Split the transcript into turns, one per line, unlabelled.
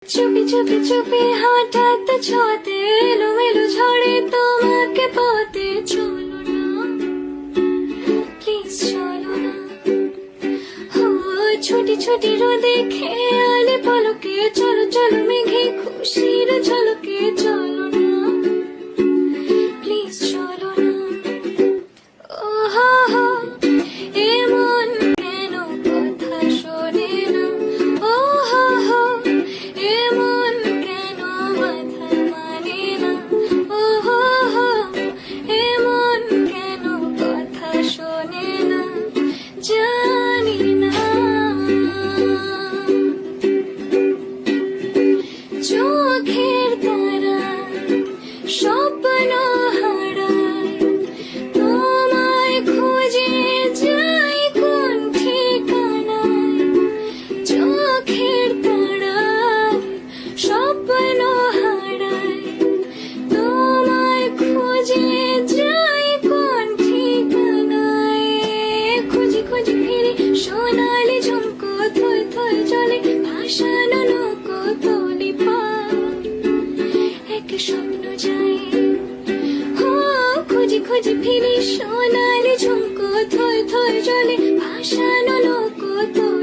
চুপি চুপি চুপি হঠাৎ ছোঁয়াতে এলোমেলো ঝড়ে তোমাকে পাতে চলো না, প্লিজ চলো না। ও ছোটি ছোটি রোদে খেয়ালে পলকে চলো চলো মেঘে খুশির ঝলকে চলো না, প্লিজ চলো না। ও হো হো এমন কেন কথা শোনে না, ও হো হো এমন কেন মাথা মানে না, ও হো হো এমন কেন কথা শোনে না, জানি না। চোখের তারা স্বপ্ন হারায়, তোমায় খুঁজে যাই কোন ঠিকানায়। চোখের তারা স্বপ্ন হারায়, তোমায় খুঁজে যাই কোন ঠিকানায়। খুঁজি খুঁজি ফিরি সোনালি ঝুমকো থই থই জলে ভাসানো নৌকো তলি পার, এক স্বপ্ন যাই। ও খুঁজি খুঁজি ফিরি সোনালি ঝুমকো থই থই জলে ভাসানো নৌকো তলি